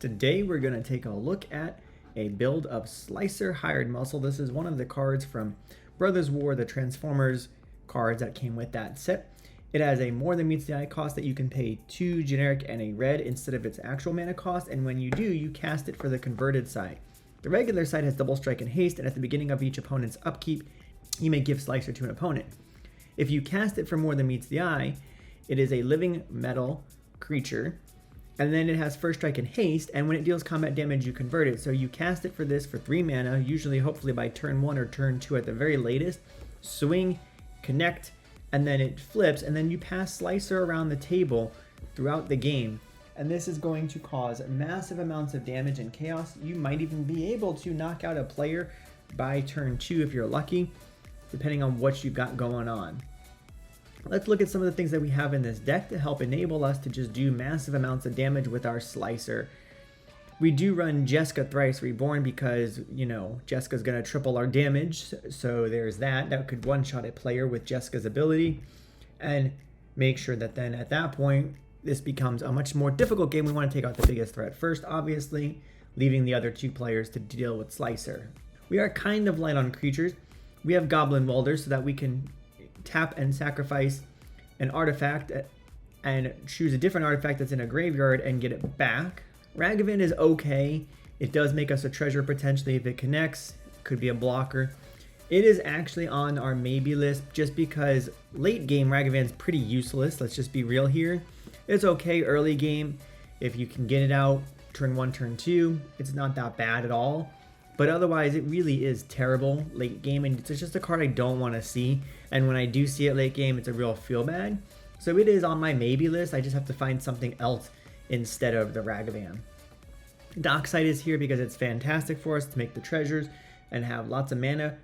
Today we're going to take a look at a build of Slicer Hired Muscle. This is one of the cards from Brothers War, the Transformers cards that came with that set. It has a more than meets the eye cost that you can pay 2 generic and a red instead of its actual mana cost, and when you do, you cast it for the converted side. The regular side has double strike and haste, and at the beginning of each opponent's upkeep, you may give Slicer to an opponent. If you cast it for more than meets the eye, it is a living metal creature, and then it has first strike and haste, and when it deals combat damage, you convert it. So you cast it for this for 3 mana, usually hopefully by turn 1 or turn 2 at the very latest. Swing, connect, and then it flips, and then you pass Slicer around the table throughout the game. And this is going to cause massive amounts of damage and chaos. You might even be able to knock out a player by turn 2 if you're lucky, depending on what you've got going on. Let's look at some of the things that we have in this deck to help enable us to just do massive amounts of damage with our Slicer. We do run Jessica Thrice Reborn because, you know, Jessica's going to triple our damage, so there's that. That could one-shot a player with Jessica's ability, and make sure that then at that point, this becomes a much more difficult game. We want to take out the biggest threat first, obviously, leaving the other 2 players to deal with Slicer. We are kind of light on creatures. We have Goblin Welders so that we can tap and sacrifice an artifact and choose a different artifact that's in a graveyard and get it back. Ragavan is okay. It does make us a treasure potentially if it connects. Could be a blocker. It is actually on our maybe list just because late game Ragavan's pretty useless. Let's just be real here. It's okay early game. If you can get it out turn 1, turn 2, it's not that bad at all. But otherwise, it really is terrible late game, and it's just a card I don't want to see. And when I do see it late game, it's a real feel bad. So it is on my maybe list. I just have to find something else instead of the Ragavan. Dockside is here because it's fantastic for us to make the treasures and have lots of mana.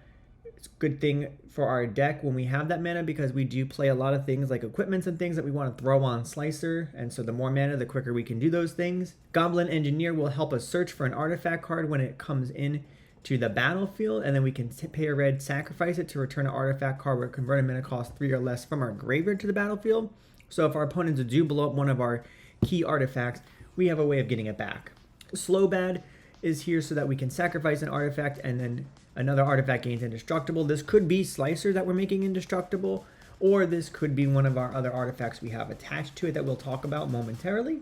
It's a good thing for our deck when we have that mana because we do play a lot of things like equipments and things that we want to throw on Slicer, and so the more mana, the quicker we can do those things. Goblin Engineer will help us search for an artifact card when it comes in to the battlefield, and then we can pay a red, sacrifice it to return an artifact card where converted mana cost 3 or less from our graveyard to the battlefield. So if our opponents do blow up one of our key artifacts, we have a way of getting it back. Slowbad is here so that we can sacrifice an artifact and then another artifact gains indestructible. This could be Slicer that we're making indestructible, or this could be one of our other artifacts we have attached to it that we'll talk about momentarily.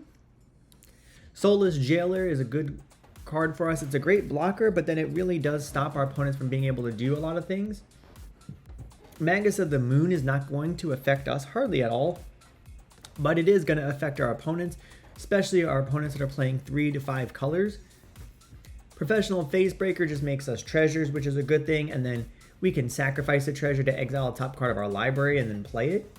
Soulless Jailer is a good card for us. It's a great blocker, but then it really does stop our opponents from being able to do a lot of things. Magus of the Moon is not going to affect us hardly at all, but it is going to affect our opponents, especially our opponents that are playing 3 to 5 colors. Professional Facebreaker just makes us treasures, which is a good thing, and then we can sacrifice a treasure to exile a top card of our library and then play it.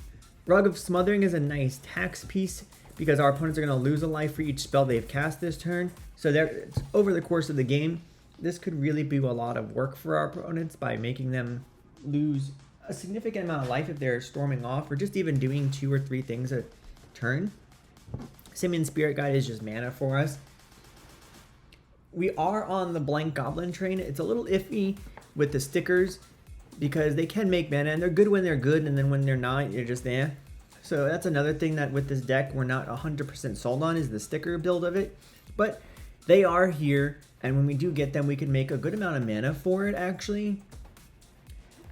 Rug of Smothering is a nice tax piece because our opponents are going to lose a life for each spell they've cast this turn. So over the course of the game, this could really be a lot of work for our opponents by making them lose a significant amount of life if they're storming off or just even doing 2 or 3 things a turn. Simian Spirit Guide is just mana for us. We are on the blank goblin train. It's a little iffy with the stickers because they can make mana and they're good when they're good, and then when they're not, you're just there. So that's another thing that with this deck we're not 100% sold on is the sticker build of it. But they are here, and when we do get them, we can make a good amount of mana for it actually.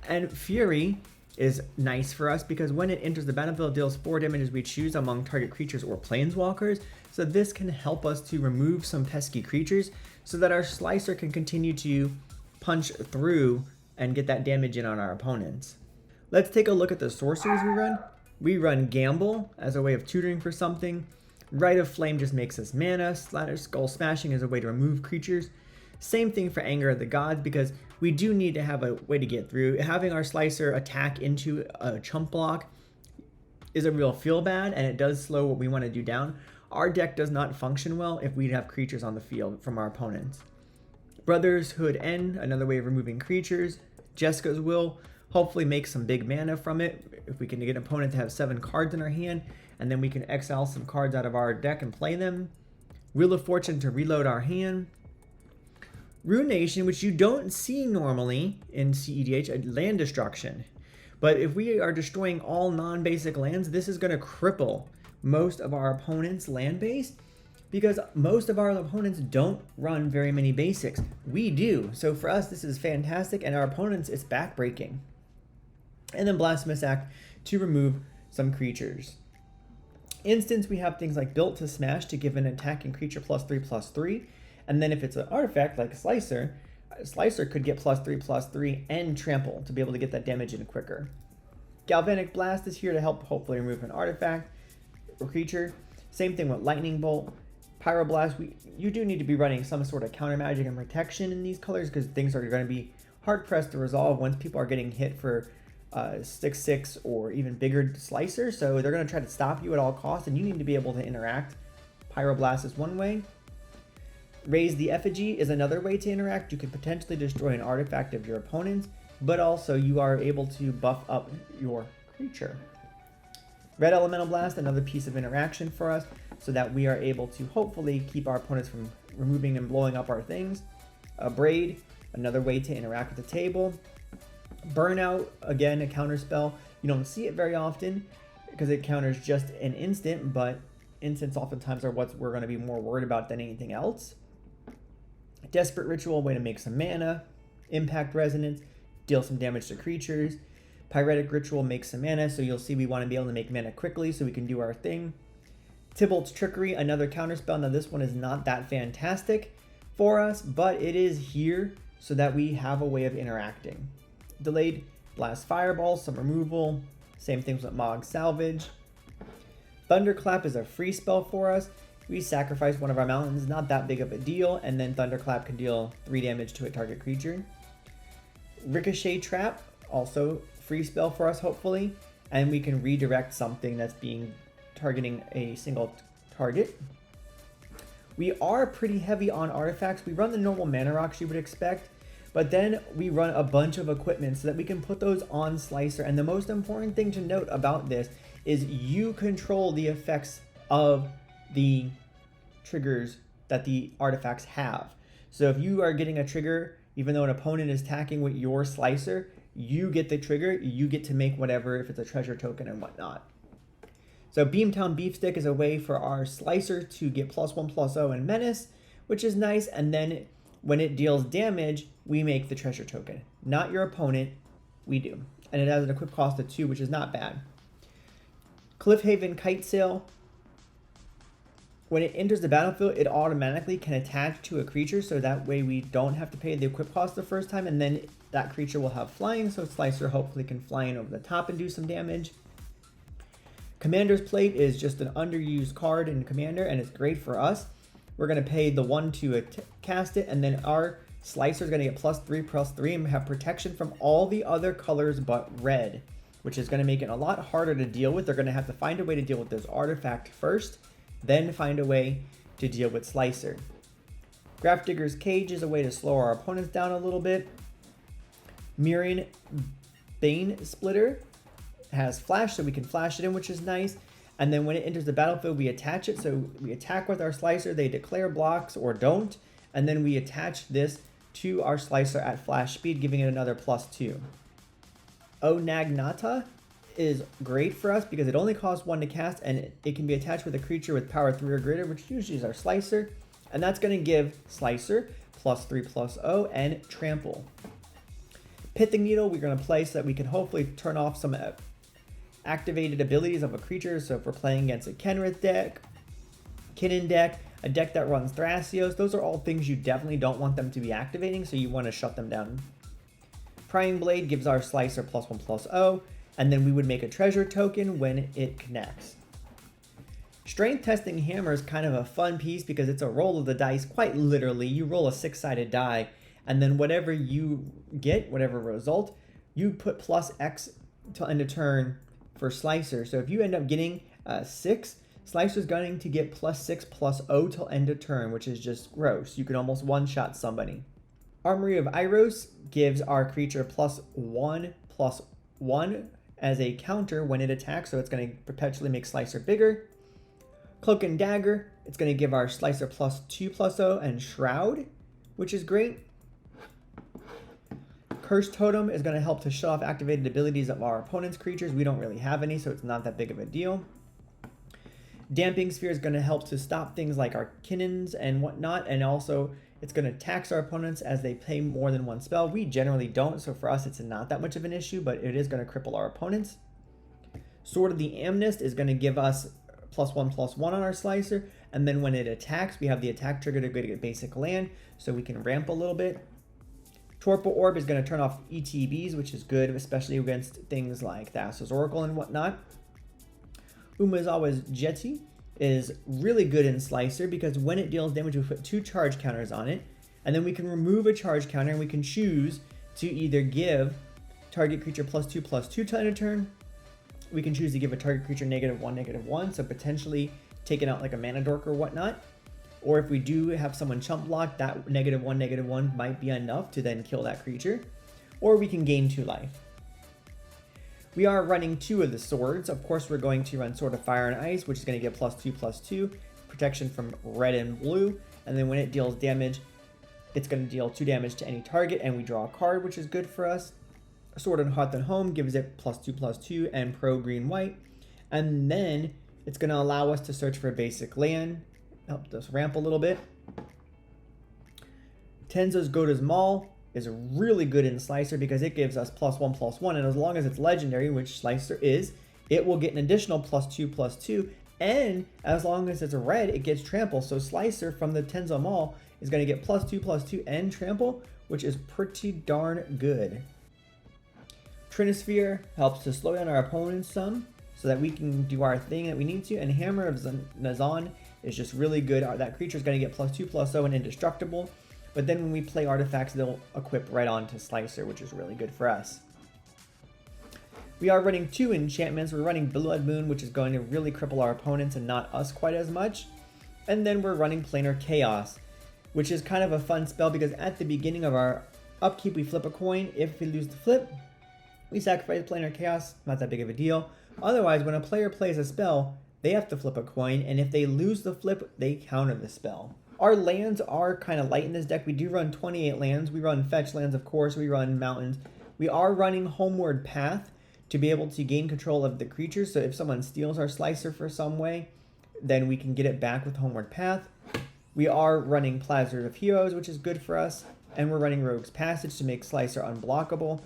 And Fury is nice for us because when it enters the battlefield, it deals 4 damage as we choose among target creatures or planeswalkers. So this can help us to remove some pesky creatures so that our Slicer can continue to punch through and get that damage in on our opponents. Let's take a look at the sorceries we run. We run Gamble as a way of tutoring for something. Rite of Flame just makes us mana. Skull Smashing is a way to remove creatures. Same thing for Anger of the Gods because we do need to have a way to get through. Having our Slicer attack into a chump block is a real feel bad, and it does slow what we want to do down. Our deck does not function well if we have creatures on the field from our opponents. Brotherhood End, another way of removing creatures. Jessica's Will, hopefully make some big mana from it. If we can get an opponent to have 7 cards in our hand, and then we can exile some cards out of our deck and play them. Wheel of Fortune to reload our hand. Ruination, which you don't see normally in cEDH, land destruction. But if we are destroying all non-basic lands, this is going to cripple most of our opponent's land base. because most of our opponents don't run very many basics. We do. So for us, this is fantastic, and our opponents, it's backbreaking. And then Blasphemous Act to remove some creatures. Instance, we have things like Built to Smash to give an attacking creature +3/+3. And then if it's an artifact like Slicer, Slicer could get +3/+3 and Trample to be able to get that damage in quicker. Galvanic Blast is here to help hopefully remove an artifact or creature. Same thing with Lightning Bolt. Pyroblast, you do need to be running some sort of counter magic and protection in these colors because things are going to be hard pressed to resolve once people are getting hit for 6/6 or even bigger Slicer. So they're going to try to stop you at all costs, and you need to be able to interact. Pyroblast is one way. Raise the Effigy is another way to interact. You could potentially destroy an artifact of your opponent's, but also you are able to buff up your creature. Red Elemental Blast, another piece of interaction for us, so that we are able to hopefully keep our opponents from removing and blowing up our things. Braid, another way to interact with the table. Burnout, again, a counter spell. You don't see it very often because it counters just an instant, but instants oftentimes are what we're going to be more worried about than anything else. Desperate Ritual, way to make some mana. Impact Resonance, deal some damage to creatures. Pyretic Ritual makes some mana, so you'll see we want to be able to make mana quickly so we can do our thing. Tybalt's Trickery, another counterspell. Now this one is not that fantastic for us, but it is here so that we have a way of interacting. Delayed Blast Fireball, some removal. Same things with Mog Salvage. Thunderclap is a free spell for us. We sacrifice one of our mountains, not that big of a deal, and then Thunderclap can deal 3 damage to a target creature. Ricochet Trap, also free spell for us hopefully, and we can redirect something that's targeting a single target. We are pretty heavy on artifacts. We run the normal mana rocks you would expect, but then we run a bunch of equipment so that we can put those on Slicer. And the most important thing to note about this is you control the effects of the triggers that the artifacts have. So if you are getting a trigger, even though an opponent is attacking with your Slicer, you get the trigger, you get to make whatever, if it's a treasure token and whatnot. So Beamtown Beefstick is a way for our Slicer to get +1/+0 and Menace, which is nice, and then when it deals damage, we make the treasure token. Not your opponent, we do. And it has an equip cost of 2, which is not bad. Cliffhaven Kite Sail. When it enters the battlefield, it automatically can attach to a creature, so that way we don't have to pay the equip cost the first time, and then that creature will have flying, so Slicer hopefully can fly in over the top and do some damage. Commander's Plate is just an underused card in Commander, and it's great for us. We're going to pay the 1 to cast it, and then our Slicer is going to get +3/+3 and have protection from all the other colors but red, which is going to make it a lot harder to deal with. They're going to have to find a way to deal with this artifact first, then find a way to deal with Slicer. Grafdigger's Cage is a way to slow our opponents down a little bit. Mirren Bane Splitter has flash, so we can flash it in, which is nice. And then when it enters the battlefield, we attach it. So we attack with our Slicer, they declare blocks or don't, and then we attach this to our Slicer at flash speed, giving it another +2. Onagnata is great for us because it only costs 1 to cast, and it can be attached with a creature with power 3 or greater, which usually is our Slicer, and that's going to give Slicer +3/+0 and Trample. Pithing Needle we're going to play so that we can hopefully turn off some activated abilities of a creature. So if we're playing against a Kenrith deck, Kinnan deck, a deck that runs Thrasios, those are all things you definitely don't want them to be activating, so you want to shut them down. Prying Blade gives our Slicer +1/+0, and then we would make a treasure token when it connects. Strength Testing Hammer is kind of a fun piece because it's a roll of the dice, quite literally. You roll a 6-sided die, and then whatever you get, whatever result, you put +X till end of turn for Slicer. So if you end up getting 6, Slicer's going to get +6/+0 till end of turn, which is just gross. You can almost one-shot somebody. Armory of Iros gives our creature +1/+1 as a counter when it attacks, so it's going to perpetually make Slicer bigger. Cloak and Dagger, it's going to give our Slicer +2/+0 and Shroud, which is great. Curse Totem is going to help to shut off activated abilities of our opponent's creatures. We don't really have any, so it's not that big of a deal. Damping Sphere is going to help to stop things like our cannons and whatnot, and also it's going to tax our opponents as they play more than one spell. We generally don't, so for us it's not that much of an issue, but it is going to cripple our opponents. Sword of the Amnest is going to give us +1/+1 on our slicer, and then when it attacks, we have the attack trigger to get basic land, so we can ramp a little bit. Torpor Orb is going to turn off ETBs, which is good, especially against things like Thassa's Oracle and whatnot. Umezawa's Jetty is really good in Slicer because when it deals damage, we put 2 charge counters on it, and then we can remove a charge counter, and we can choose to either give target creature +2/+2 to end a turn. We can choose to give a target creature -1/-1, so potentially taking out like a mana dork or whatnot. Or if we do have someone chump block, that -1/-1 might be enough to then kill that creature. Or we can gain 2 life. We are running 2 of the swords. Of course, we're going to run Sword of Fire and Ice, which is going to get +2/+2, protection from red and blue. And then when it deals damage, it's going to deal 2 damage to any target, and we draw a card, which is good for us. Sword on Hearth and Home gives it +2/+2 and pro green-white. And then it's going to allow us to search for a basic land. Help us ramp a little bit. Tenzo's Goda's Maul is really good in Slicer because it gives us +1/+1, and as long as it's legendary, which Slicer is, it will get an additional +2/+2, and as long as it's a red, it gets trample. So Slicer from the Tenzo Maul is going to get +2/+2 and trample, which is pretty darn good. Trinisphere helps to slow down our opponents some so that we can do our thing that we need to, and Hammer of Nazan is just really good. That creature is going to get +2/+0 and indestructible, but then when we play artifacts, they'll equip right onto Slicer, which is really good for us. We are running 2 enchantments. We're running Blood Moon, which is going to really cripple our opponents and not us quite as much. And then we're running Planar Chaos, which is kind of a fun spell because at the beginning of our upkeep, we flip a coin. If we lose the flip, we sacrifice Planar Chaos. Not that big of a deal. Otherwise, when a player plays a spell, they have to flip a coin, and if they lose the flip, they counter the spell. Our lands are kind of light in this deck. We do run 28 lands. We run fetch lands, of course. We run mountains. We are running Homeward Path to be able to gain control of the creature. So if someone steals our Slicer for some way, then we can get it back with Homeward Path. We are running Plazzard of Heroes, which is good for us. And we're running Rogue's Passage to make Slicer unblockable.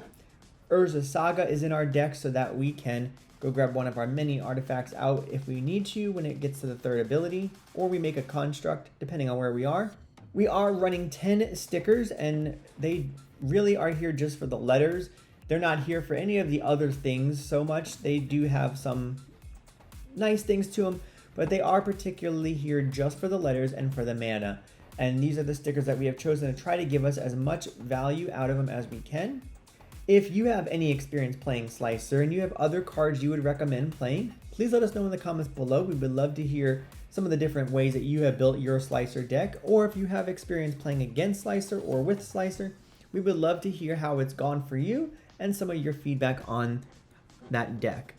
Urza's Saga is in our deck so that we can go grab one of our many artifacts out if we need to when it gets to the 3rd ability, or we make a construct depending on where we are. We are running 10 stickers, and they really are here just for the letters. They're not here for any of the other things so much. They do have some nice things to them, but they are particularly here just for the letters and for the mana. And these are the stickers that we have chosen to try to give us as much value out of them as we can. If you have any experience playing Slicer and you have other cards you would recommend playing, please let us know in the comments below. We would love to hear some of the different ways that you have built your Slicer deck, or if you have experience playing against Slicer or with Slicer, we would love to hear how it's gone for you and some of your feedback on that deck.